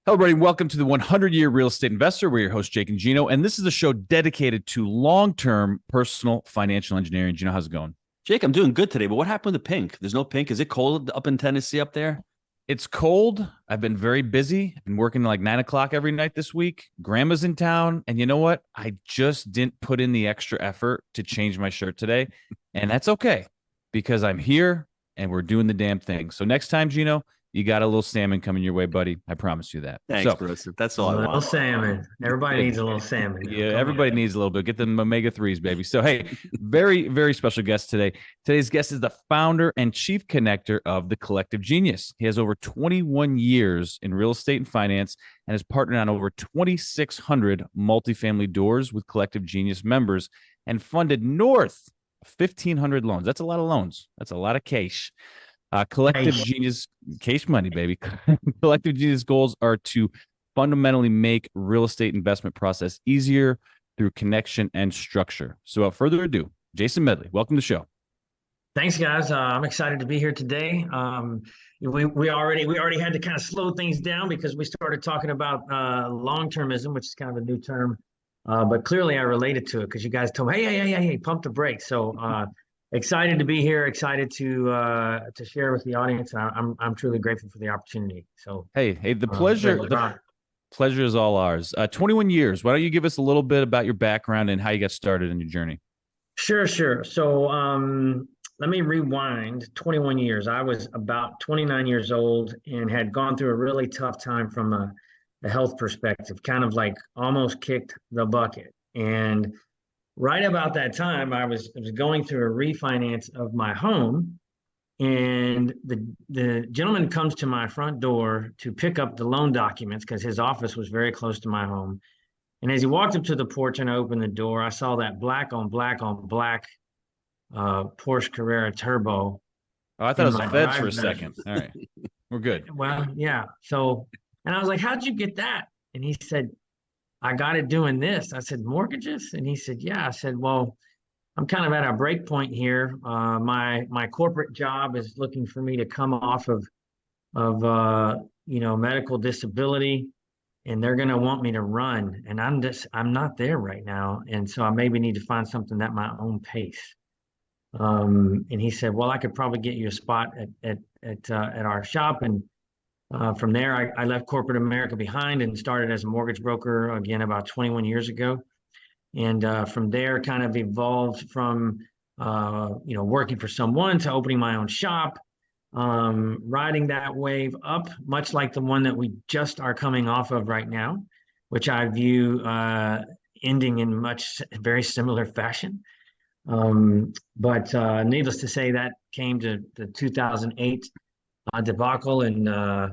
Hello, everybody. Welcome to the 100-Year Real Estate Investor. We're your host, Jake and Gino, and this is a show dedicated to long-term personal financial engineering. Gino, how's it going? Jake, I'm doing good today, but what happened to Pink? There's no Pink. Is it cold up in Tennessee up there? It's cold. I've been very busy. I've been working like 9 o'clock every night this week. Grandma's in town, and you know what? I just didn't put in the extra effort to change my shirt today, and that's okay because I'm here and we're doing the damn thing. So next time, Gino, you got a little salmon coming your way, buddy. I promise you that. Thanks, bro. That's all I want. A little salmon. Everybody needs a little salmon. Yeah, everybody needs a little bit. Get them omega-3s, baby. So, hey, very, very special guest today. Today's guest is the founder and chief connector of The Collective Genius. He has over 21 years in real estate and finance and has partnered on over 2,600 multifamily doors with Collective Genius members and funded north of 1,500 loans. That's a lot of loans. That's a lot of cash. Collective Genius, cash money, baby. Collective Genius goals are to fundamentally make real estate investment process easier through connection and structure. So without further ado, Jason Medley, welcome to the show. Thanks, guys. I'm excited to be here today. We already had to kind of slow things down because we started talking about long-termism, which is kind of a new term. But clearly I related to it because you guys told me, hey, pump the brakes. So excited to be here. Excited to share with the audience. I'm truly grateful for the opportunity. So hey, the pleasure is all ours. 21 years. Why don't you give us a little bit about your background and how you got started in your journey? Sure. So let me rewind 21 years. I was about 29 years old and had gone through a really tough time from a health perspective, kind of like almost kicked the bucket. And right about that time, I was going through a refinance of my home, and the gentleman comes to my front door to pick up the loan documents because his office was very close to my home. And as he walked up to the porch and I opened the door, I saw that black on black Porsche Carrera Turbo. Oh, I thought it was the feds for a second. All right, we're good. Well, yeah. So, and I was like, "How'd you get that?" And he said, I got it doing this. I said, mortgages? And he said, yeah. I said, well, I'm kind of at a break point here. My corporate job is looking for me to come off of medical disability, and they're going to want me to run. And I'm not there right now. And so I maybe need to find something at my own pace. And he said, well, I could probably get you a spot at our shop. And from there, I left corporate America behind and started as a mortgage broker again about 21 years ago. And from there, kind of evolved from working for someone to opening my own shop, riding that wave up, much like the one that we just are coming off of right now, which I view ending in very similar fashion. But needless to say, that came to the 2008 debacle, and I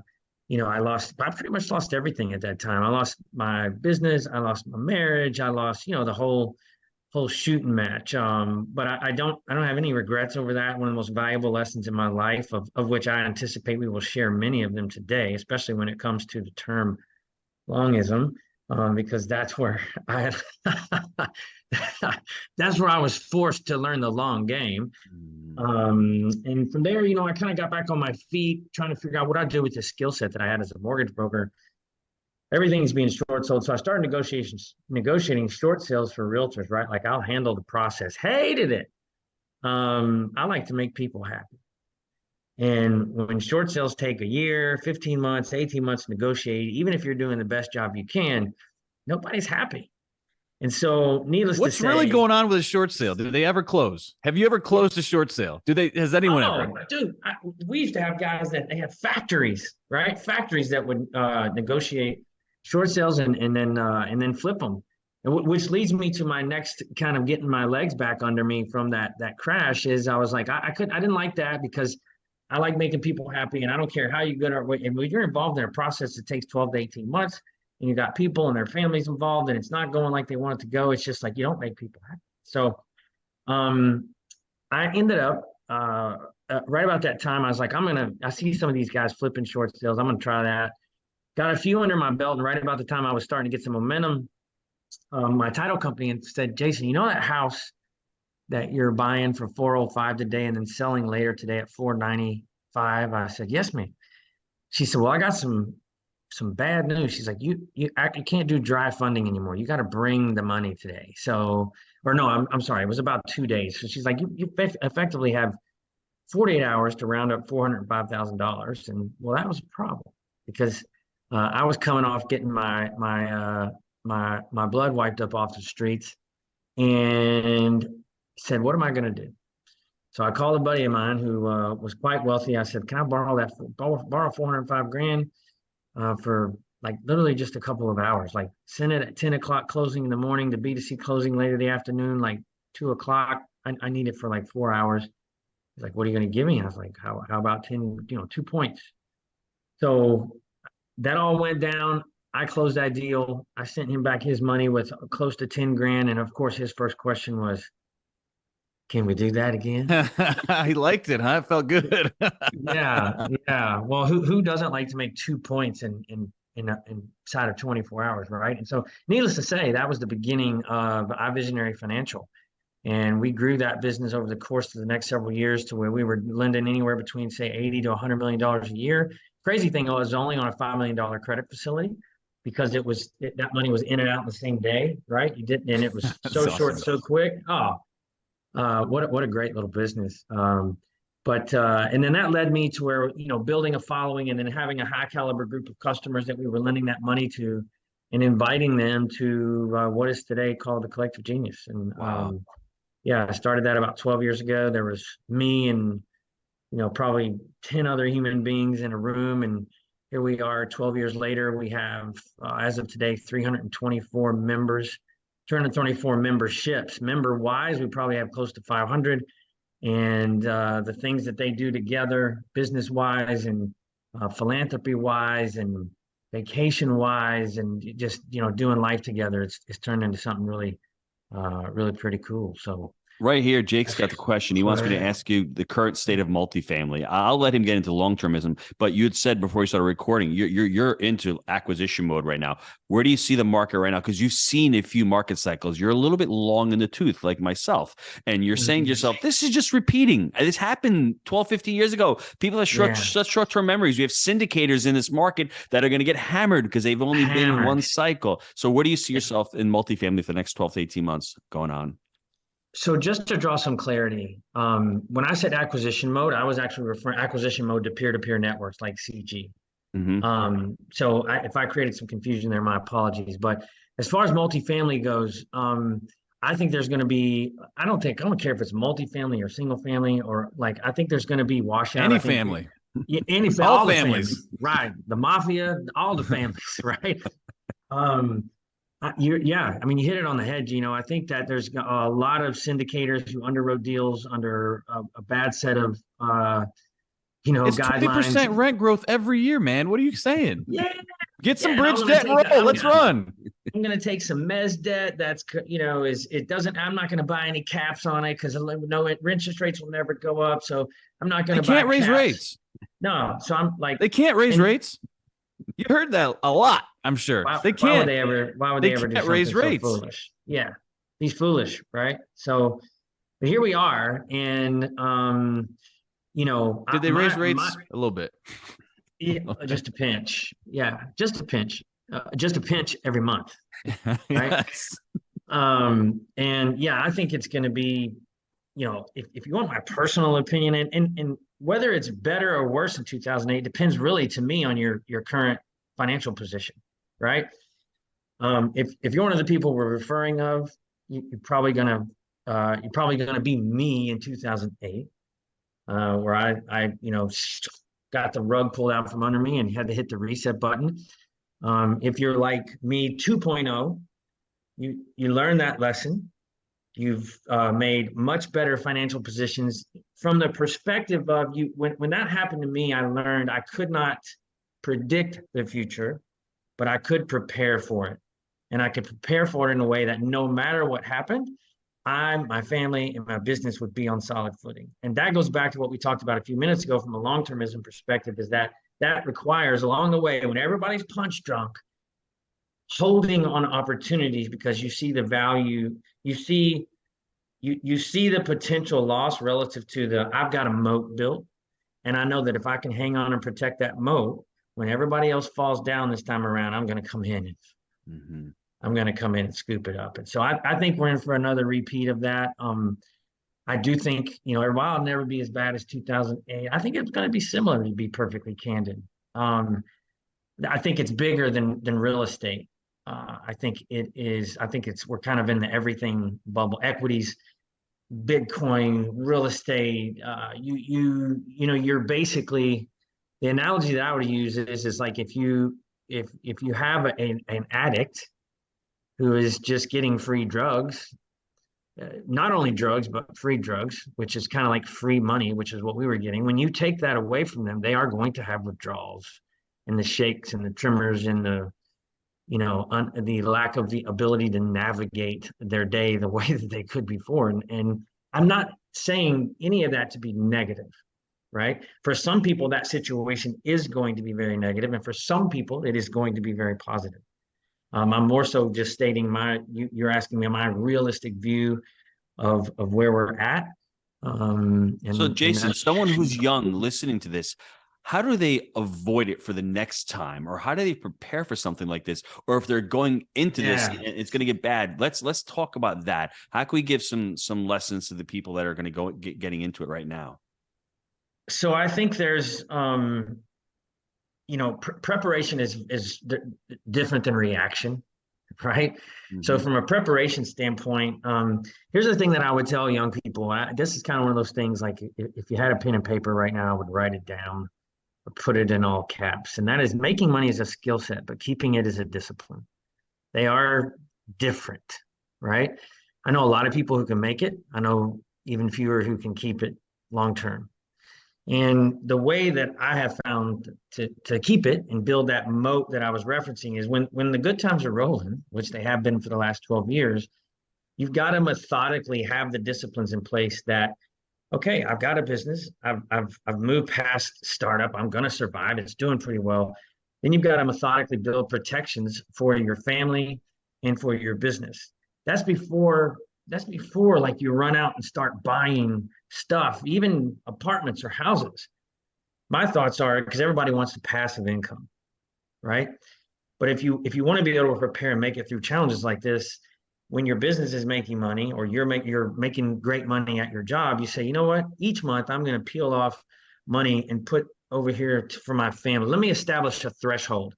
pretty much lost everything at that time. I lost my business, I lost my marriage, I lost the whole shooting match. But I don't have any regrets over that. One of the most valuable lessons in my life, of which I anticipate we will share many of them today, especially when it comes to the term longism, because that's where that's where I was forced to learn the long game. And from there, I kind of got back on my feet, trying to figure out what I'd do with the skill set that I had as a mortgage broker. Everything's being short sold. So I started negotiating short sales for realtors, right? Like, I'll handle the process. Hated it. I like to make people happy. And when short sales take a year, 15 months, 18 months to negotiate, even if you're doing the best job you can, nobody's happy. And so, needless to say, what's really going on with a short sale? Do they ever close? Have you ever closed a short sale? Has anyone ever? Dude, we used to have guys that they had factories, right? Factories that would negotiate short sales and then flip them. Which leads me to my next kind of getting my legs back under me from that crash. Is I was like, I didn't like that because I like making people happy, and I don't care how you get our way. And when you're involved in a process that takes 12 to 18 months, and you got people and their families involved, and it's not going like they want it to go, it's just like you don't make people happy. So I ended up right about that time, I was like, I see some of these guys flipping short sales. I'm going to try that. Got a few under my belt, and right about the time I was starting to get some momentum, my title company said, Jason, that house that you're buying for $405 today and then selling later today at $495? I said, yes, ma'am. She said, well, I got some some bad news. She's like, you can't do dry funding anymore. You got to bring the money today. So, or no, I'm sorry, it was about 2 days. So she's like, you effectively have 48 hours to round up $405,000. And well, that was a problem because I was coming off getting my blood wiped up off the streets and said, what am I going to do? So I called a buddy of mine who was quite wealthy. I said, can I borrow 405 grand for like literally just a couple of hours? Like send it at 10 o'clock closing in the morning to B2C closing later the afternoon, like 2 o'clock. I need it for like 4 hours. He's like, what are you going to give me? I was like, how about 2 points? So that all went down. I closed that deal. I sent him back his money with close to 10 grand. And of course, his first question was, can we do that again? He liked it, huh? It felt good. Yeah, yeah. Well, who doesn't like to make 2 points inside of 24 hours, right? And so, needless to say, that was the beginning of iVisionary Financial, and we grew that business over the course of the next several years to where we were lending anywhere between say 80 to 100 million dollars a year. Crazy thing was only on a $5 million credit facility because that money was in and out in the same day, right? You didn't, and it was That's so short, awesome. so quick. Oh, what a great little business. But and then that led me to where building a following and then having a high caliber group of customers that we were lending that money to, and inviting them to what is today called the Collective Genius. And Wow. yeah, I started that about 12 years ago. There was me and probably 10 other human beings in a room, and here we are 12 years later. We have as of today 324 members, 224 memberships. Member wise, we probably have close to 500. And the things that they do together, business wise and philanthropy wise and vacation wise, and just doing life together, it's turned into something really really pretty cool. So Right here, Jake's got the question. He wants me to ask you the current state of multifamily. I'll let him get into long-termism, but you had said before you started recording, you're into acquisition mode right now. Where do you see the market right now? Because you've seen a few market cycles. You're a little bit long in the tooth, like myself, and you're saying to yourself, this is just repeating. This happened 12, 15 years ago. People have such short-term memories. We have syndicators in this market that are going to get hammered because they've only been in one cycle. So where do you see yourself in multifamily for the next 12 to 18 months going on? So just to draw some clarity, when I said acquisition mode, I was actually referring acquisition mode to peer-to-peer networks like CG. So if I created some confusion there, my apologies. But as far as multifamily goes, I think there's going to be, I don't care if it's multifamily or single family or I think there's going to be washout. Any family. Yeah, all families. Right. The mafia, all the families, right? Yeah, I mean, you hit it on the head, Gino. I think that there's a lot of syndicators who underwrote deals under a bad set of, it's guidelines. 20% rent growth every year, man. What are you saying? Yeah. Get some bridge debt and roll. Let's run. I'm going to take some mezz debt. That's, I'm not going to buy any caps on it because no interest rates will never go up. So I'm not going to buy They can't raise rates. No. So I'm like, they can't raise rates. You heard that a lot, I'm sure. They can't. Why would they ever do something raise rates? So foolish? Yeah, he's foolish, right? So, but here we are, and did they raise rates a little bit? Yeah, just a pinch. Yeah, just a pinch. Just a pinch every month, right? Yes. And yeah, I think it's going to be, if you want my personal opinion, and whether it's better or worse in 2008 depends really to me on your current financial position, right? If you're one of the people we're referring of, you're probably gonna be me in 2008, where I got the rug pulled out from under me and had to hit the reset button. If you're like me 2.0, you learn that lesson. You've made much better financial positions from the perspective of you. When that happened to me, I learned I could not predict the future, but I could prepare for it. And I could prepare for it in a way that no matter what happened, my family, and my business would be on solid footing. And that goes back to what we talked about a few minutes ago from a long-termism perspective, is that requires along the way, when everybody's punch drunk, holding on opportunities because you see the value, you see the potential loss relative to I've got a moat built, and I know that if I can hang on and protect that moat, when everybody else falls down this time around, I'm going to come in. Mhm. I'm going to come in and scoop it up. And so I think we're in for another repeat of that. I do think, while it'll never be as bad as 2008, I think it's going to be similar, to be perfectly candid. Um, I think it's bigger than real estate. I think it is. I think we're kind of in the everything bubble. Equities, Bitcoin, real estate. You're basically, the analogy that I would use is like if you have an addict who is just getting free drugs, not only drugs, but free drugs, which is kind of like free money, which is what we were getting. When you take that away from them, they are going to have withdrawals and the shakes and the tremors and the lack of the ability to navigate their day the way that they could before. And I'm not saying any of that to be negative, right? For some people, that situation is going to be very negative, and for some people, it is going to be very positive. I'm more so just stating you're asking me my realistic view of where we're at. So, And Jason, someone who's young listening to this, how do they avoid it for the next time, or how do they prepare for something like this? Or if they're going into this, Yeah. it's going to get bad. Let's talk about that. How can we give some lessons to the people that are going to getting into it right now? So I think there's preparation is different than reaction, right? So Mhm. from a preparation standpoint, here's the thing that I would tell young people. This is kind of one of those things, like if you had a pen and paper right now, I would write it down or put it in all caps. And that is, making money is a skill set, but keeping it is a discipline. They are different, right? I know a lot of people who can make it. I know even fewer who can keep it long term. And the way that I have found to keep it and build that moat that I was referencing is when the good times are rolling, which they have been for the last 12 years, you've got to methodically have the disciplines in place that, okay, I've got a business, I've moved past startup, I'm going to survive, it's doing pretty well. Then you've got to methodically build protections for your family and for your business. That's before like you run out and start buying stuff, even apartments or houses. My thoughts are, because everybody wants a passive income, right? But if you want to be able to prepare and make it through challenges like this, when your business is making money or you're making great money at your job, you say, you know what? Each month I'm going to peel off money and put over here for my family. Let me establish a threshold.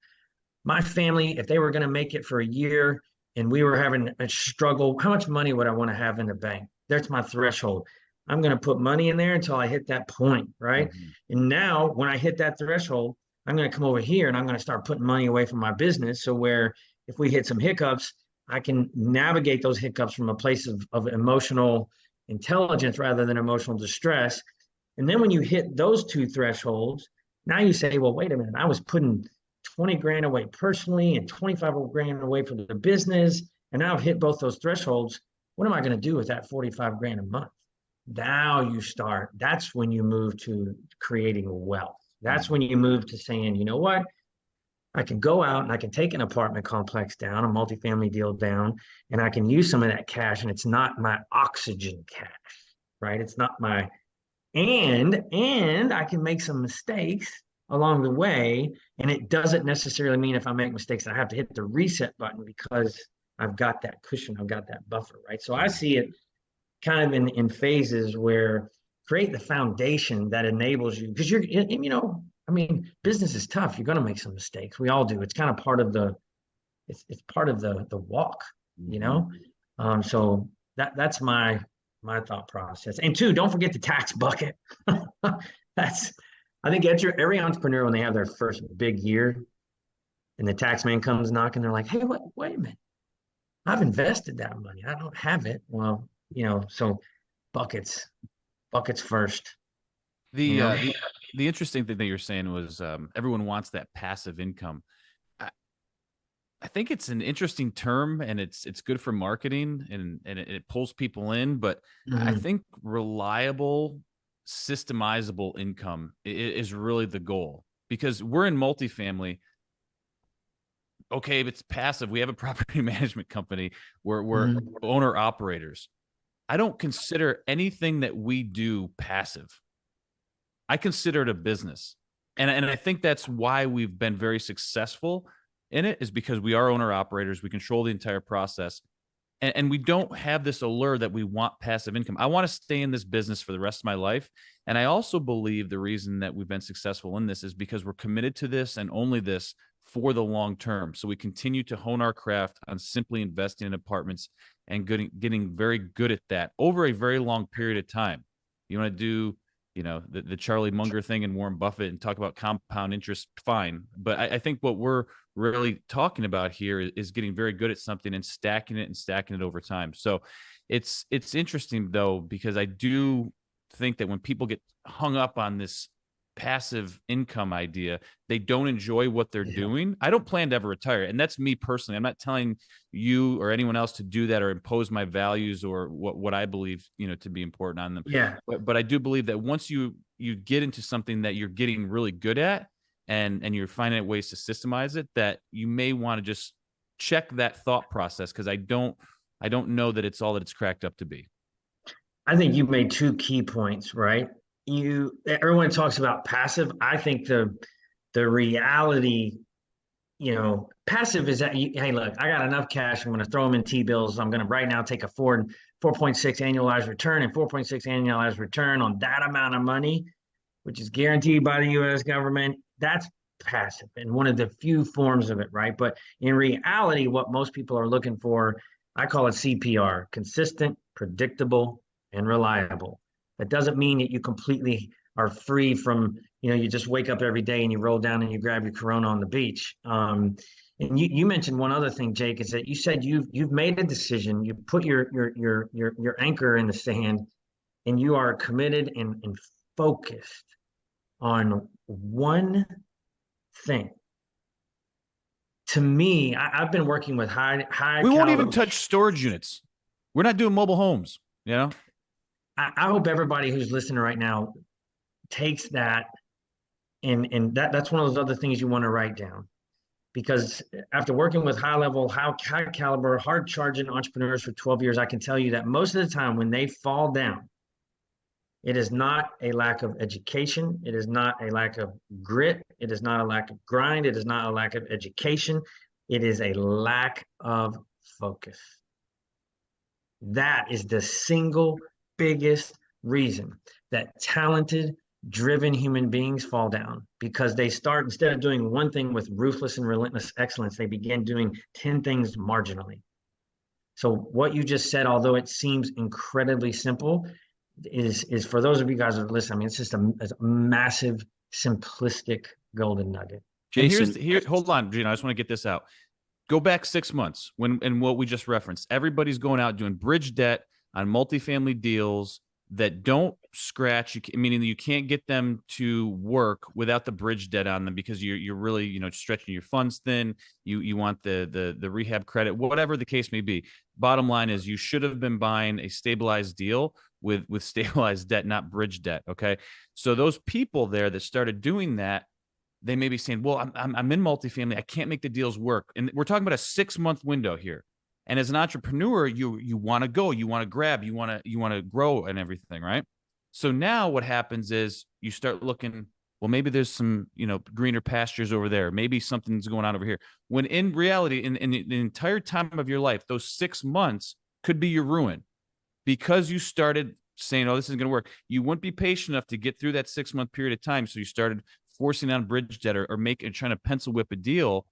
My family, if they were going to make it for a year and we were having a struggle, how much money would I want to have in the bank? That's my threshold. I'm going to put money in there until I hit that point, right? Mhm. And now when I hit that threshold, I'm going to come over here and I'm going to start putting money away from my business. So where if we hit some hiccups, I can navigate those hiccups from a place of emotional intelligence rather than emotional distress. And then when you hit those two thresholds, now you say, well, wait a minute, I was putting 20 grand away personally and 25 grand away for the business. And now I've hit both those thresholds. What am I going to do with that 45 grand a month? Now you start, that's when you move to creating wealth. That's when you move to saying, you know what? I can go out and I can take an apartment complex down, a multifamily deal down, and I can use some of that cash. And it's not my oxygen cash, right? It's not my, and I can make some mistakes along the way. And it doesn't necessarily mean if I make mistakes, I have to hit the reset button because I've got that cushion, I've got that buffer, right? So I see it kind of in phases where create the foundation that enables you, because I mean, business is tough. You're going to make some mistakes. We all do. It's kind of part of it's part of the walk, you Mhm. know? So that's my thought process. And two, don't forget the tax bucket. That's, I think every entrepreneur, when they have their first big year and the tax man comes knocking, they're like, hey, wait a minute. I've invested that money. I don't have it. Well, so buckets, buckets first, you The know? uh, the the interesting thing that you're saying was everyone wants that passive income. I, I think it's an interesting term, and it's good for marketing, and it pulls people in. But I Mhm. think reliable, systemizable income is really the goal, because we're in multifamily. Okay, if it's passive, we have a property management company where we're Mhm. owner operators. I don't consider anything that we do passive. I consider it a business. And I think that's why we've been very successful in it, is because we are owner operators. We control the entire process. And we don't have this allure that we want passive income. I want to stay in this business for the rest of my life. And I also believe the reason that we've been successful in this is because we're committed to this and only this for the long term. So we continue to hone our craft on simply investing in apartments and getting very good at that over a very long period of time. You want to do, the Charlie Munger thing and Warren Buffett and talk about compound interest, fine. But I think what we're really talking about here is getting very good at something and stacking it over time. So it's interesting though, because I do think that when people get hung up on this passive income idea, they don't enjoy what they're doing. I don't plan to ever retire. And that's me personally. I'm not telling you or anyone else to do that or impose my values or what I believe, to be important on them. Yeah. But I do believe that once you get into something that you're getting really good at and you're finding ways to systemize it, that you may want to just check that thought process, because I don't know that it's all that it's cracked up to be. I think you made two key points, right? Everyone talks about passive. I think the reality, passive is that hey, look, I got enough cash. I'm going to throw them in T-bills. I'm going to right now take a 4.6 annualized return, and 4.6 annualized return on that amount of money, which is guaranteed by the U.S. government. That's passive and one of the few forms of it, right? But in reality, what most people are looking for, I call it CPR: consistent, predictable, and reliable. That doesn't mean that you completely are free from, you just wake up every day and you roll down and you grab your Corona on the beach. And you mentioned one other thing, Jake, is that you said you've made a decision, you put your anchor in the sand, and you are committed and focused on one thing. To me, I've been working with high. We won't even touch storage units. We're not doing mobile homes, I hope everybody who's listening right now takes that, and that's one of those other things you want to write down, because after working with high caliber, hard charging entrepreneurs for 12 years, I can tell you that most of the time when they fall down, it is not a lack of education. It is not a lack of grit. It is not a lack of grind. It is not a lack of education. It is a lack of focus. That is the single biggest reason that talented, driven human beings fall down, because they start, instead of doing one thing with ruthless and relentless excellence, they begin doing 10 things marginally. So what you just said, although it seems incredibly simple, is for those of you guys that are listening, I mean, it's just a massive, simplistic golden nugget. Jason, hold on, Gino, I just want to get this out. Go back 6 months and what we just referenced. Everybody's going out doing bridge debt on multifamily deals that don't scratch, meaning that you can't get them to work without the bridge debt on them, because you're really, stretching your funds thin. You want the rehab credit, whatever the case may be. Bottom line is, you should have been buying a stabilized deal with stabilized debt, not bridge debt. Okay. So those people there that started doing that, they may be saying, well, I'm in multifamily, I can't make the deals work. And we're talking about a 6-month window here. And as an entrepreneur, you want to go, you want to grab, you want to grow and everything, right? So now what happens is you start looking, well, maybe there's some, greener pastures over there. Maybe something's going on over here. When in reality, in the entire time of your life, those 6 months could be your ruin, because you started saying, oh, this isn't going to work. You wouldn't be patient enough to get through that 6-month period of time. So you started forcing on bridge debt or trying to pencil whip a deal.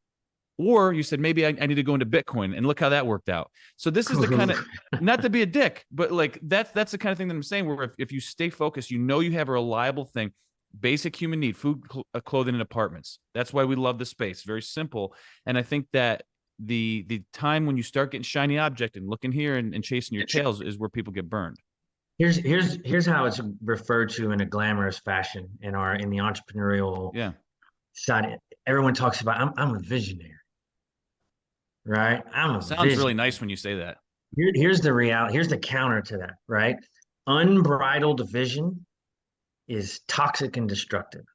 Or you said, maybe I need to go into Bitcoin, and look how that worked out. So this is the kind of, not to be a dick, but like that's the kind of thing that I'm saying, where if you stay focused, you have a reliable thing, basic human need, food, clothing, and apartments. That's why we love the space. Very simple. And I think that the time when you start getting shiny object and looking here and chasing your tails is where people get burned. Here's how it's referred to in a glamorous fashion in the entrepreneurial side. Everyone talks about, I'm a visionary. Right? Sounds really nice when you say that. Here's the reality. Here's the counter to that, right? Unbridled vision is toxic and destructive,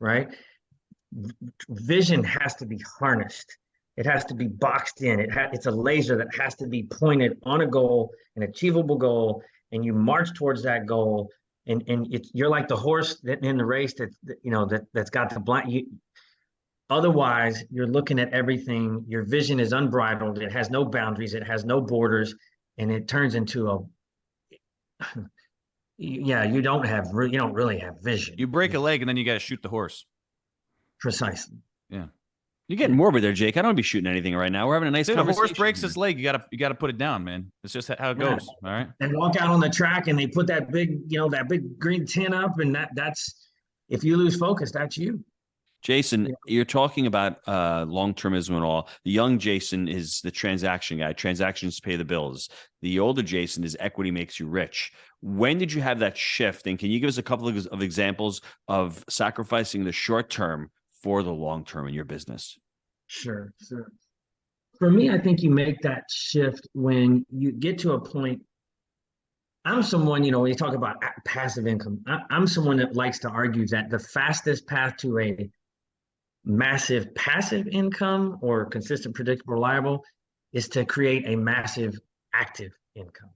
right? Vision has to be harnessed. It has to be boxed in. It's a laser that has to be pointed on a goal, an achievable goal, and you march towards that goal and you're like the horse that in the race that's got the blind. Otherwise, you're looking at everything. Your vision is unbridled. It has no boundaries. It has no borders, and it turns into a yeah. You don't really have vision. You break a leg and then you got to shoot the horse. Precisely. Yeah. You're getting morbid there, Jake. I don't want to be shooting anything right now. We're having a nice Dude, conversation. the horse breaks here. his leg. You gotta put it down, man. It's just how it goes. All right. And walk out on the track and they put that big green tin up, and that's if you lose focus, that's you. Jason, you're talking about long-termism and all. The young Jason is the transaction guy. Transactions pay the bills. The older Jason is equity makes you rich. When did you have that shift? And can you give us a couple of examples of sacrificing the short term for the long term in your business? Sure. For me, I think you make that shift when you get to a point. I'm someone, when you talk about passive income, I'm someone that likes to argue that the fastest path to a massive passive income or consistent, predictable, reliable is to create a massive active income,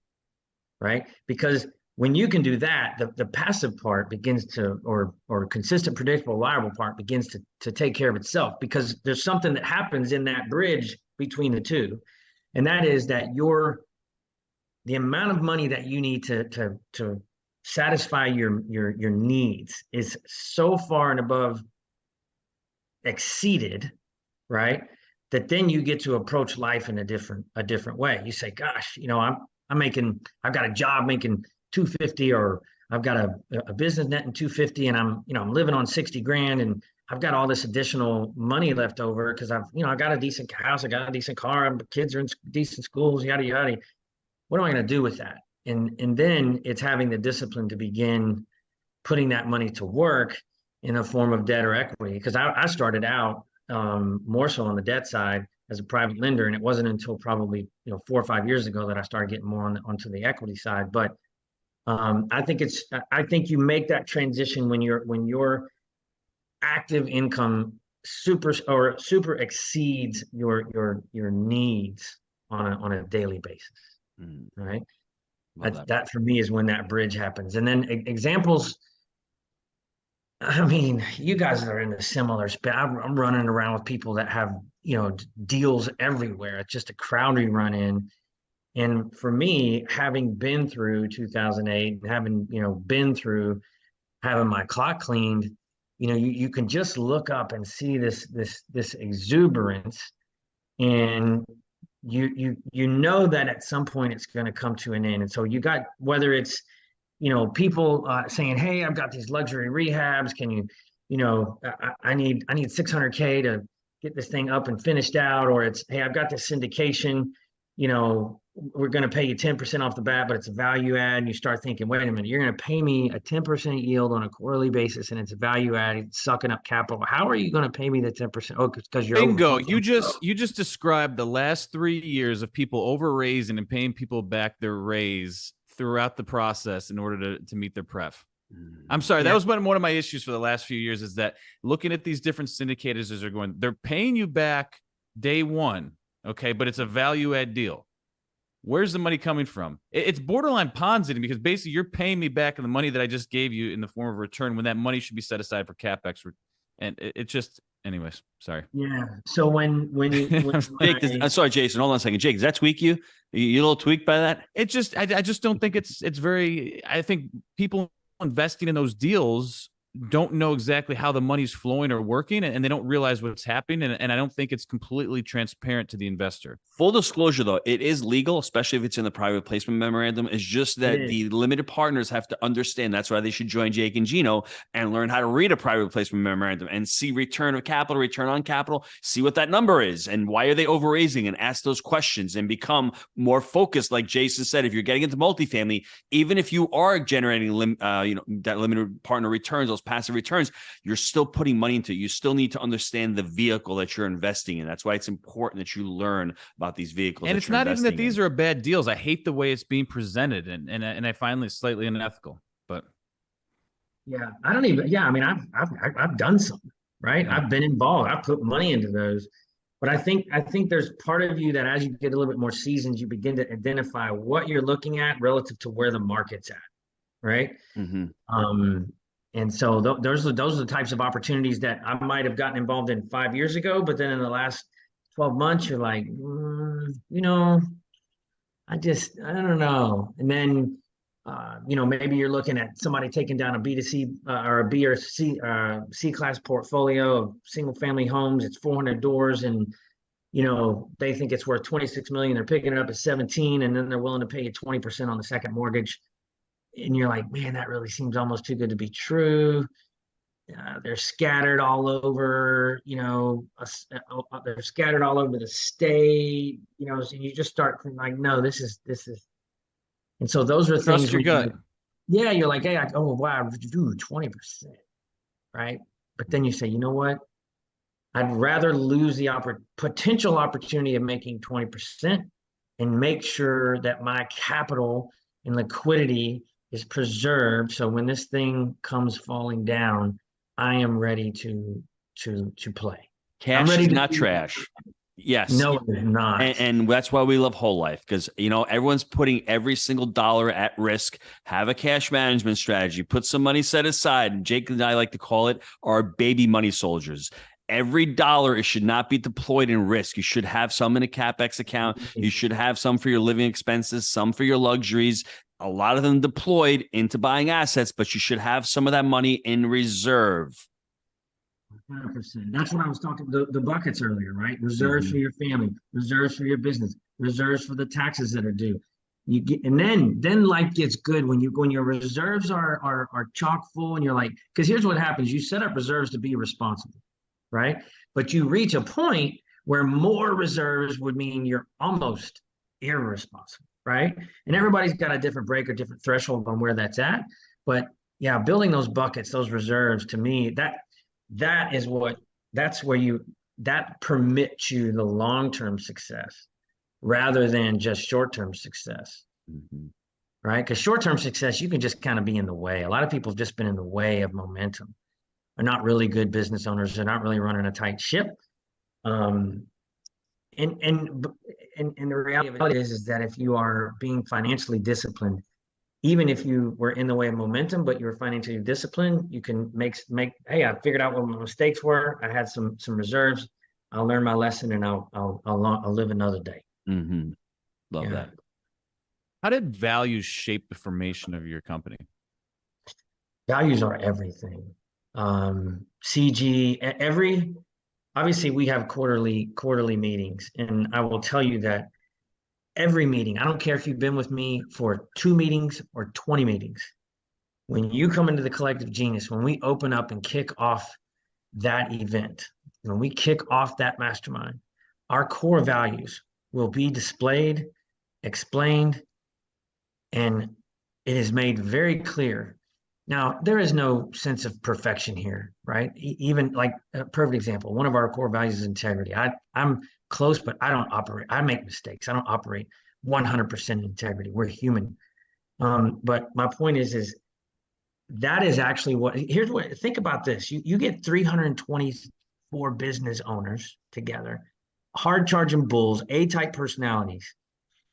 right? Because when you can do that, the passive part begins to, or consistent, predictable, reliable part begins to take care of itself, because there's something that happens in that bridge between the two. And that is that the amount of money that you need to satisfy your needs is so far and above exceeded, right? That then you get to approach life in a different way. You say, gosh, I've got a job making 250, or I've got a business netting 250, and I'm living on 60 grand, and I've got all this additional money left over because I got a decent house, I got a decent car, kids are in decent schools, yada yada. What am I going to do with that? And then it's having the discipline to begin putting that money to work in a form of debt or equity. Because I started out more so on the debt side as a private lender, and it wasn't until probably 4 or 5 years ago that I started getting more onto the equity side. But I think you make that transition when your active income super exceeds your needs on a daily basis, right? That for me is when that bridge happens. And then examples. I mean, you guys are in a similar space. I'm running around with people that have deals everywhere. It's just a crowd we run in. And for me, having been through 2008 and having, been through having my clock cleaned, you can just look up and see this exuberance, and you know that at some point it's going to come to an end. And so you got, whether it's, people saying, hey, I've got these luxury rehabs. Can I need $600K to get this thing up and finished out. Or it's, hey, I've got this syndication, we're going to pay you 10% off the bat, but it's a value add. And you start thinking, wait a minute, you're going to pay me a 10% yield on a quarterly basis, and it's a value add, it's sucking up capital. How are you going to pay me the 10%? Oh, because you're bingo. You just described the last 3 years of people over raising and paying people back their raise throughout the process in order to meet their pref. I'm sorry. That was one of my issues for the last few years, is that looking at these different syndicators as they're paying you back day one. Okay. But it's a value add deal. Where's the money coming from? It's borderline Ponzi, because basically you're paying me back the money that I just gave you in the form of return, when that money should be set aside for CapEx. And it just, anyways, sorry. Yeah. So when I'm sorry, Jason, hold on a second. Jake, does that tweak you? You a little tweaked by that? It just, I just don't think it's very, I think people investing in those deals don't know exactly how the money's flowing or working, and they don't realize what's happening. And I don't think it's completely transparent to the investor. Full disclosure, though, it is legal, especially if it's in the private placement memorandum. It's just that the limited partners have to understand. That's why they should join Jake and Gino and learn how to read a private placement memorandum and see return of capital, return on capital, see what that number is and why are they over raising, and ask those questions and become more focused. Like Jason said, if you're getting into multifamily, even if you are generating that limited partner returns, those passive returns, you're still putting money into it. You still need to understand the vehicle that you're investing in. That's why it's important that you learn about these vehicles. And it's not even that these are bad deals. I hate the way it's being presented, and I find it slightly unethical. But yeah, I don't even. Yeah, I mean, I've done some, right? Yeah. I've been involved. I've put money into those. But I think there's part of you that, as you get a little bit more seasoned, you begin to identify what you're looking at relative to where the market's at. right? Mm-hmm. And so those are the types of opportunities that I might have gotten involved in 5 years ago, but then in the last 12 months, you're like, I don't know. And then, maybe you're looking at somebody taking down a B2C or a B or C class portfolio of single family homes. It's 400 doors, and they think it's worth 26 million. They're picking it up at 17, and then they're willing to pay you 20% on the second mortgage. And you're like, man, that really seems almost too good to be true. They're scattered all over, they're scattered all over the state, so you just start like, no, this is, and so those are Trust things your where gut. you're like, hey, oh, wow, dude, 20%, right? But then you say, you know what? I'd rather lose the potential opportunity of making 20% and make sure that my capital and liquidity is preserved. So when this thing comes falling down, I am ready to play. I'm Cash ready is to not do trash. Yes. no, it's not. And that's why we love whole life, because everyone's putting every single dollar at risk. Have a cash management strategy. Put some money set aside. And Jake and I like to call it our baby money soldiers. Every dollar should not be deployed in risk. You should have some in a CapEx account. You should have some for your living expenses, some for your luxuries. A lot of them deployed into buying assets, but you should have some of that money in reserve. 100%. That's what I was talking the buckets earlier, right? Reserves for your family, reserves for your business, reserves for the taxes that are due. You get, and then life gets good when your reserves are chock full, and you're like, because here's what happens: you set up reserves to be responsible, right? But you reach a point where more reserves would mean you're almost irresponsible, right? And everybody's got a different break or different threshold on where that's at. But yeah, building those buckets, those reserves, to me, that's where that permits you the long-term success rather than just short-term success. Right? Because short-term success, you can just kind of be in the way. A lot of people have just been in the way of momentum. They're not really good business owners. They're not really running a tight ship. And the reality of it is that if you are being financially disciplined, even if you were in the way of momentum, but you were financially disciplined, you can make, hey, I figured out what my mistakes were. I had some reserves. I'll learn my lesson, and I'll live another day. Love that. How did values shape the formation of your company? Values are everything. CG, obviously we have quarterly meetings, and I will tell you that every meeting, I don't care if you've been with me for 2 meetings or 20 meetings, when you come into the Collective Genius, when we open up and kick off that event, when we kick off that mastermind, our core values will be displayed, explained, and it is made very clear. Now, there is no sense of perfection here, right? Even like a perfect example, one of our core values is integrity. I'm close, but I don't operate. I make mistakes. I don't operate 100% integrity. We're human. But my point is that is actually think about this. You get 324 business owners together, hard charging bulls, A-type personalities.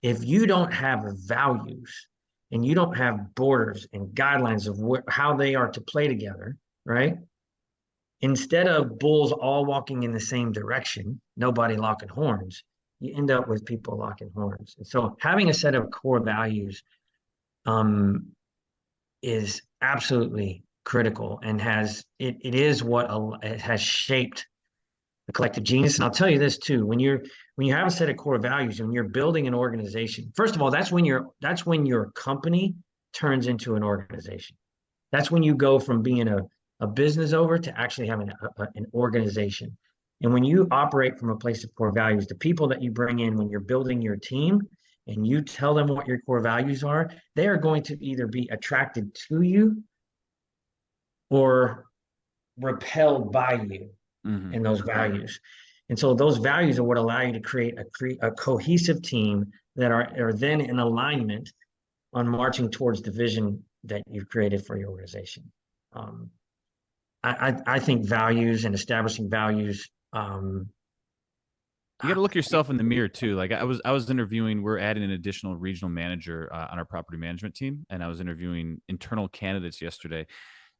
If you don't have values and you don't have borders and guidelines of how they are to play together, right? Instead of bulls all walking in the same direction, nobody locking horns, you end up with people locking horns. And so having a set of core values is absolutely critical, and it is what it has shaped the Collective Genius. And I'll tell you this too: when you have a set of core values, and when you're building an organization, first of all, that's when your company turns into an organization. That's when you go from being a business over to actually having an organization. And when you operate from a place of core values, the people that you bring in when you're building your team and you tell them what your core values are, they are going to either be attracted to you or repelled by you and those values. And so those values are what allow you to create a cohesive team that are then in alignment on marching towards the vision that you've created for your organization. I think values and establishing values You got to look yourself in the mirror too. Like I was interviewing. We're adding an additional regional manager on our property management team, and I was interviewing internal candidates yesterday.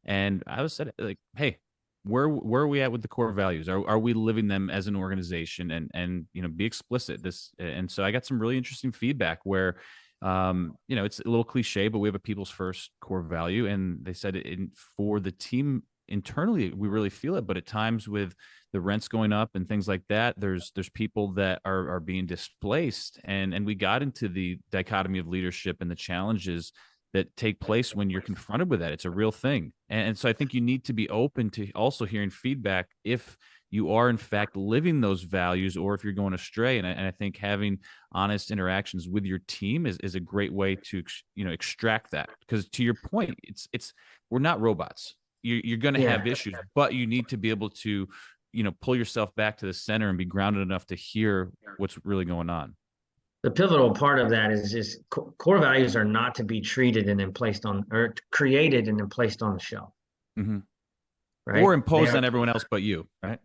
And I was said like, hey, where are we at with the core values? Are we living them as an organization? And be explicit. And so I got some really interesting feedback where, it's a little cliche, but we have a people's first core value, and they said for the team internally, we really feel it. But at times with the rents going up and things like that, there's people that are being displaced, and we got into the dichotomy of leadership and the challenges that take place when you're confronted with that. It's a real thing. And so I think you need to be open to also hearing feedback if you are in fact living those values or if you're going astray. And I think having honest interactions with your team is a great way to, extract that. Because to your point, it's we're not robots. You're going to have issues, but you need to be able to, pull yourself back to the center and be grounded enough to hear what's really going on. The pivotal part of that is core values are not to be treated and then placed on, or created and then placed on the shelf. Mm-hmm. Right. Or imposed on everyone else but you. Right.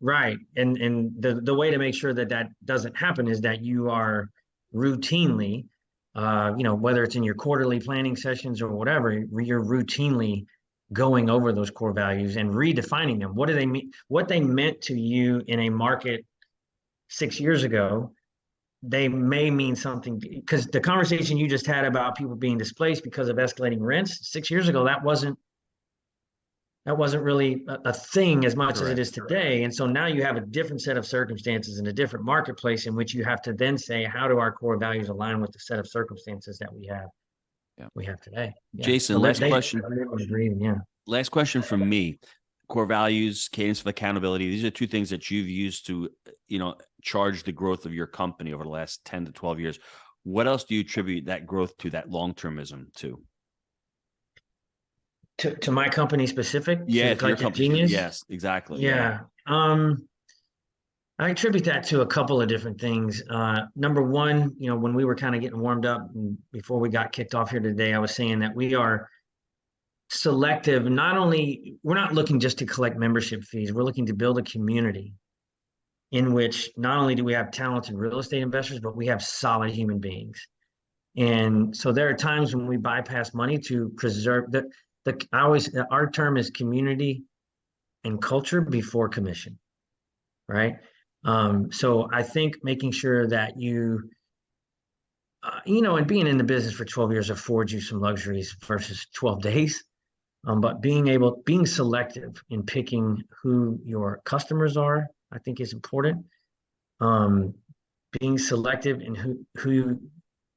Right. And the way to make sure that doesn't happen is that you are routinely, whether it's in your quarterly planning sessions or whatever, you're routinely going over those core values and redefining them. What do they mean? What they meant to you in a market 6 years ago, they may mean something, because the conversation you just had about people being displaced because of escalating rents 6 years ago, that wasn't really a thing as much as it is today. And so now you have a different set of circumstances in a different marketplace in which you have to then say, how do our core values align with the set of circumstances that we have today? Jason, last question. Yeah. Last question from me. Core values, cadence of accountability. These are two things that you've used to, charge the growth of your company over the last 10 to 12 years. What else do you attribute that growth to, that long-termism to? To my company specific? Yeah, to your company. Genius? Yes, exactly. Yeah. I attribute that to a couple of different things. Number one, when we were kind of getting warmed up and before we got kicked off here today, I was saying that we are selective. We're not looking just to collect membership fees. We're looking to build a community in which not only do we have talented real estate investors, but we have solid human beings. And so there are times when we bypass money to preserve our term is community and culture before commission, right? So I think making sure that you, and being in the business for 12 years affords you some luxuries versus 12 days. But being selective in picking who your customers are, I think is important. Being selective in who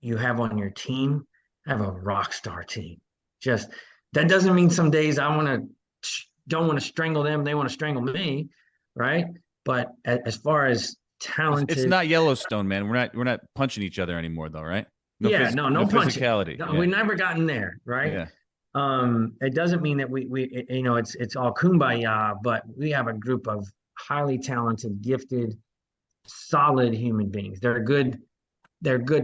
you have on your team. I have a rock star team. Just that doesn't mean some days don't want to strangle them, they want to strangle me, right? But as far as talented, it's not Yellowstone, man. We're not punching each other anymore, though, right? No punching. Physicality. No, we've never gotten there, right? Yeah. It doesn't mean that we it's all kumbaya, but we have a group of highly talented, gifted, solid human beings. They're good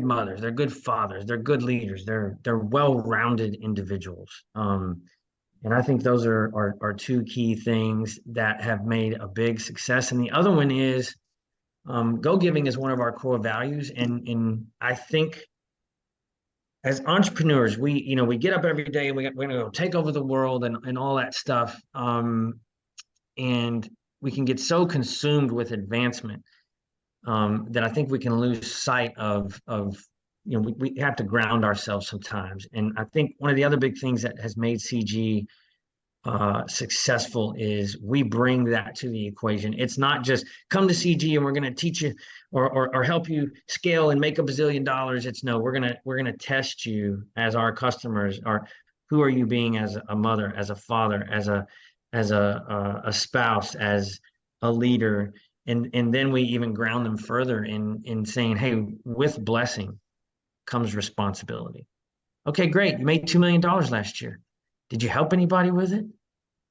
mothers, they're good fathers, they're good leaders, they're well-rounded individuals. And I think those are two key things that have made a big success. And the other one is go giving is one of our core values. And I think as entrepreneurs, we get up every day and we're going to go take over the world and all that stuff. And we can get so consumed with advancement that I think we can lose sight of we have to ground ourselves sometimes. And I think one of the other big things that has made CG successful is we bring that to the equation. It's not just come to CG and we're going to teach you or help you scale and make $1 bazillion. It's no, we're going to test you as our customers are. Who are you being as a mother, as a father, as a spouse, as a leader? And then we even ground them further in saying, hey, with blessing comes responsibility. Okay, great. You made $2 million last year. Did you help anybody with it?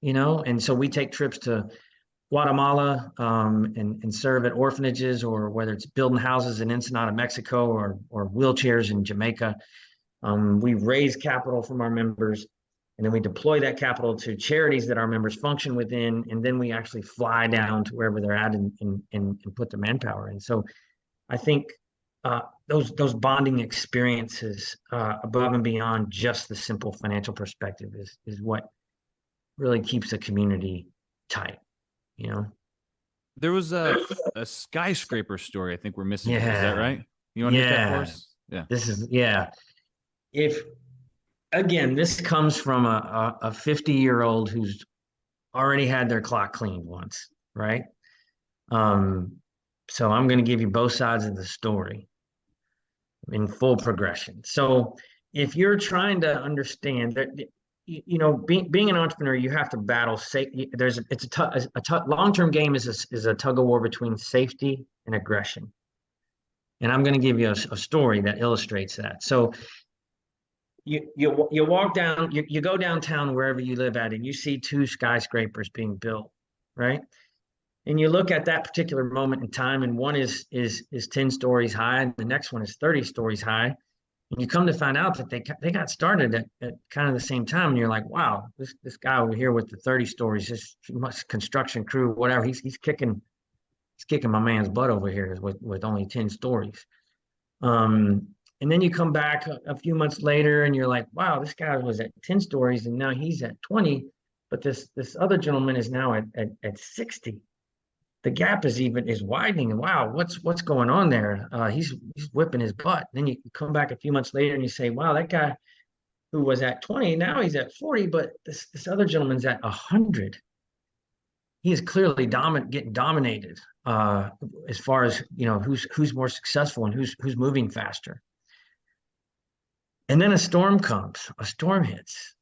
And so we take trips to Guatemala and serve at orphanages, or whether it's building houses in Ensenada, Mexico, or wheelchairs in Jamaica. We raise capital from our members. And then we deploy that capital to charities that our members function within. And then we actually fly down to wherever they're at and put the manpower in. So I think those bonding experiences above and beyond just the simple financial perspective is what really keeps the community tight, you know? There was a skyscraper story I think we're missing. Is that Yeah. right? You want to hit that for Yeah. us? Yeah. This is, yeah. If, again, this comes from a 50-year-old who's already had their clock cleaned once, right? So I'm going to give you both sides of the story in full progression. So if you're trying to understand that, you know, being an entrepreneur, you have to battle safety. It's a long-term game is a tug of war between safety and aggression. And I'm going to give you a story that illustrates that. So you walk down, you go downtown wherever you live at, and you see two skyscrapers being built, right? And you look at that particular moment in time, and one is 10 stories high, and the next one is 30 stories high. And you come to find out that they got started at kind of the same time, and you're like, wow, this guy over here with the 30 stories, this construction crew, whatever, he's kicking my man's butt over here with only 10 stories. And then you come back a few months later and you're like, wow, this guy was at 10 stories and now he's at 20, but this other gentleman is now at 60. The gap is widening, and wow, what's going on there? He's whipping his butt. Then you come back a few months later and you say, wow, that guy who was at 20, now he's at 40, but this other gentleman's at 100. He is clearly getting dominated as far as, you know, who's more successful and who's moving faster. And then a storm hits,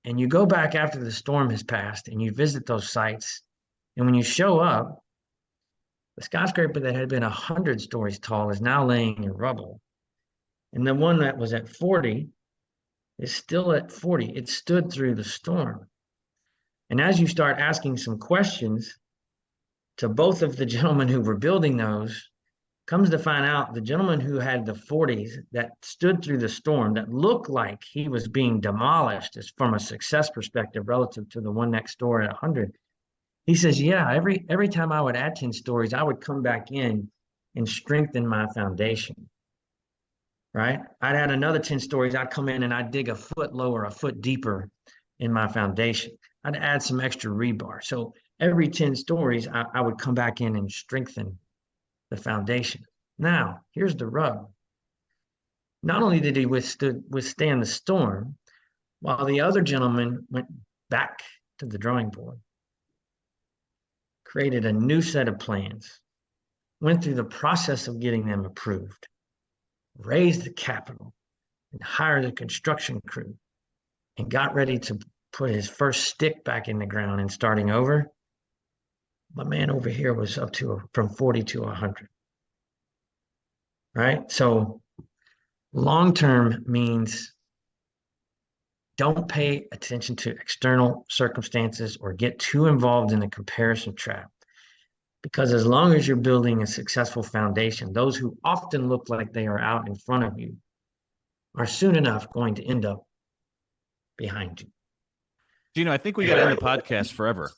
and you go back after the storm has passed and you visit those sites. And when you show up, the skyscraper that had been 100 stories tall is now laying in rubble. And the one that was at 40 is still at 40. It stood through the storm. And as you start asking some questions to both of the gentlemen who were building those, comes to find out the gentleman who had the 40s that stood through the storm, that looked like he was being demolished as from a success perspective relative to the one next door at 100. He says, yeah, every time I would add 10 stories, I would come back in and strengthen my foundation, right? I'd add another 10 stories. I'd come in and I'd dig a foot lower, a foot deeper in my foundation. I'd add some extra rebar. So every 10 stories, I would come back in and strengthen the foundation. Now, here's the rub. Not only did he withstand the storm, while the other gentleman went back to the drawing board, created a new set of plans, went through the process of getting them approved, raised the capital, and hired a construction crew, and got ready to put his first stick back in the ground and starting over. My man over here was up to from 40 to 100. Right? So long-term means don't pay attention to external circumstances or get too involved in the comparison trap. Because as long as you're building a successful foundation, those who often look like they are out in front of you are soon enough going to end up behind you. Gino, I think we got to end the podcast forever.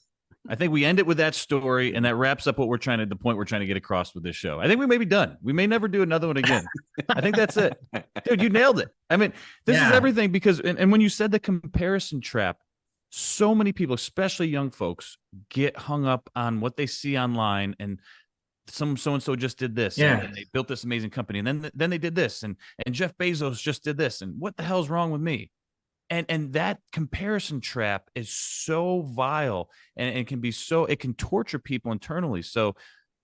I think we end it with that story, and that wraps up the point we're trying to get across with this show. I think we may be done. We may never do another one again. I think that's it. Dude, you nailed it. I mean, this is everything because, and when you said the comparison trap, so many people, especially young folks, get hung up on what they see online, and so-and-so just did this, and they built this amazing company, and then they did this, and Jeff Bezos just did this, and what the hell's wrong with me? And that comparison trap is so vile, and it can torture people internally. So,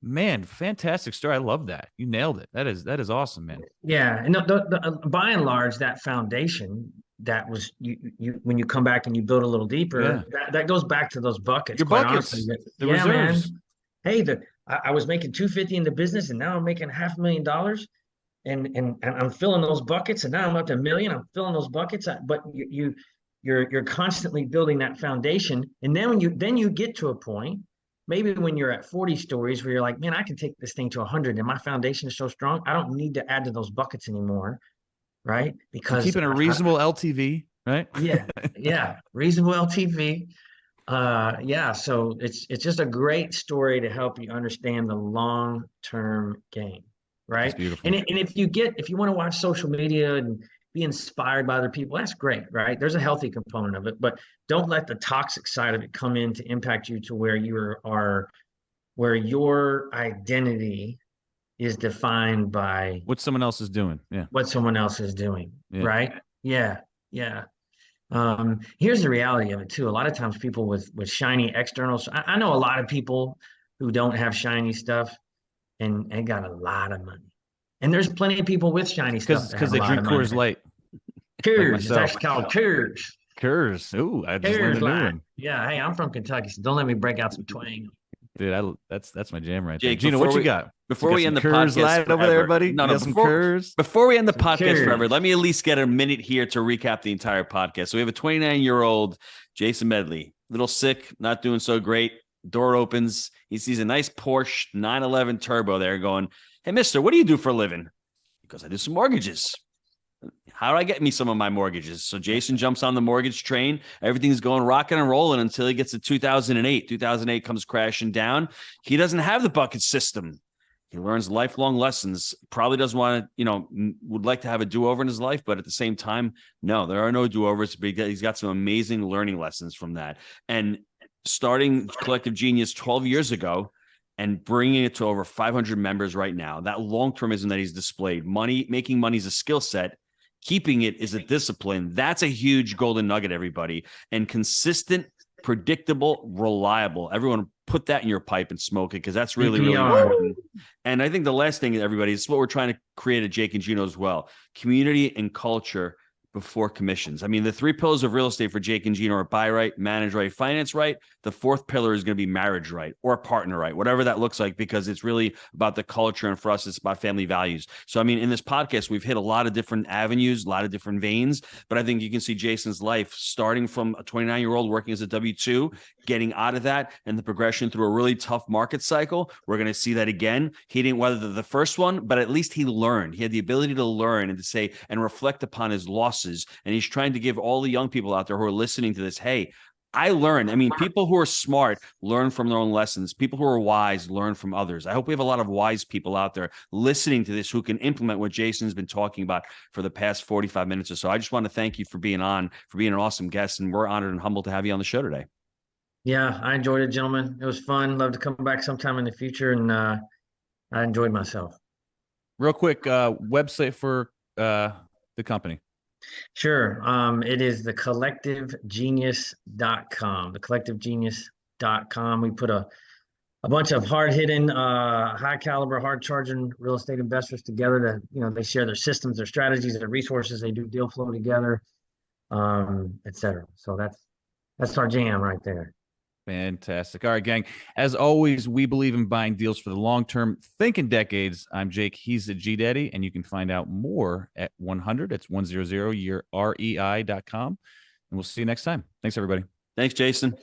man, fantastic story. I love that. You nailed it. That is awesome, man. Yeah, and by and large, that foundation that was you when you come back and you build a little deeper, that goes back to those buckets. Your buckets, honestly. the reserves. Man. Hey, I was making $250 in the business, and now I'm making $500,000. And I'm filling those buckets, and now I'm up to $1 million. I'm filling those buckets, but you're constantly building that foundation. And then when you get to a point, maybe when you're at 40 stories, where you're like, man, I can take this thing to 100, and my foundation is so strong, I don't need to add to those buckets anymore, right? Because keeping a reasonable LTV. right? Yeah, yeah, reasonable LTV. Yeah, so it's just a great story to help you understand the long-term game, That's right? beautiful. And if you want to watch social media and be inspired by other people, that's great, right? There's a healthy component of it, but don't let the toxic side of it come in to impact you to where where your identity is defined by What someone else is doing. Yeah. what someone else is doing, Yeah. right? Yeah, yeah. Here's the reality of it too. A lot of times people with shiny externals, I know a lot of people who don't have shiny stuff and got a lot of money. And there's plenty of people with shiny stuff that Because have a they lot drink of money. Coors Light, like Coors, it's myself. actually called Coors. Coors. Ooh, I just learned Coors a new Light. one. Yeah, hey, I'm from Kentucky, so don't let me break out some twang. Dude, that's my jam right there. Jake, Gino, what you got? You before got we some end the Coors podcast Light over there, forever, buddy? no, You no, got some Coors? before we end the Some podcast forever, Coors. let me at least get a minute here to recap the entire podcast. So we have a 29-year-old Jason Medley, little sick, not doing so great. Door opens. He sees a nice Porsche 911 Turbo there going, "Hey, mister, what do you do for a living?" He goes, "I do some mortgages." "How do I get me some of my mortgages?" So Jason jumps on the mortgage train. Everything's going rocking and rolling until he gets to 2008. 2008 comes crashing down. He doesn't have the bucket system. He learns lifelong lessons. Probably doesn't want to, would like to have a do-over in his life, but at the same time, no, there are no do-overs. But he's got some amazing learning lessons from that. And starting Collective Genius 12 years ago, and bringing it to over 500 members right now, that long-termism that he's displayed, making money is a skill set. Keeping it is a discipline. That's a huge golden nugget, everybody. And consistent, predictable, reliable. Everyone put that in your pipe and smoke it, because that's really, really CPR. important. And I think the last thing, everybody, is what we're trying to create at Jake and Gino as well. Community and culture before commissions. I mean, the three pillars of real estate for Jake and Gino are buy right, manage right, finance right. The fourth pillar is going to be marriage right, or partner right, whatever that looks like, because it's really about the culture. And for us, it's about family values. So, I mean, in this podcast, we've hit a lot of different avenues, a lot of different veins, but I think you can see Jason's life starting from a 29-year-old working as a W-2, getting out of that, and the progression through a really tough market cycle. We're going to see that again. He didn't weather the first one, but at least he learned. He had the ability to learn and to say and reflect upon his losses. And he's trying to give all the young people out there who are listening to this, hey, I learned. I mean, people who are smart learn from their own lessons. People who are wise learn from others. I hope we have a lot of wise people out there listening to this who can implement what Jason's been talking about for the past 45 minutes or so. I just want to thank you for being on, for being an awesome guest. And we're honored and humbled to have you on the show today. Yeah, I enjoyed it, gentlemen. It was fun. Love to come back sometime in the future, and I enjoyed myself. Real quick, website for the company. Sure. It is thecollectivegenius.com. Thecollectivegenius.com. We put a bunch of hard-hitting, high-caliber, hard-charging real estate investors together to, they share their systems, their strategies, their resources. They do deal flow together, et cetera. So that's our jam right there. Fantastic. All right, gang. As always, we believe in buying deals for the long term. Think in decades. I'm Jake. He's the G Daddy, and you can find out more at 100. It's 100 year REI.com. And we'll see you next time. Thanks, everybody. Thanks, Jason.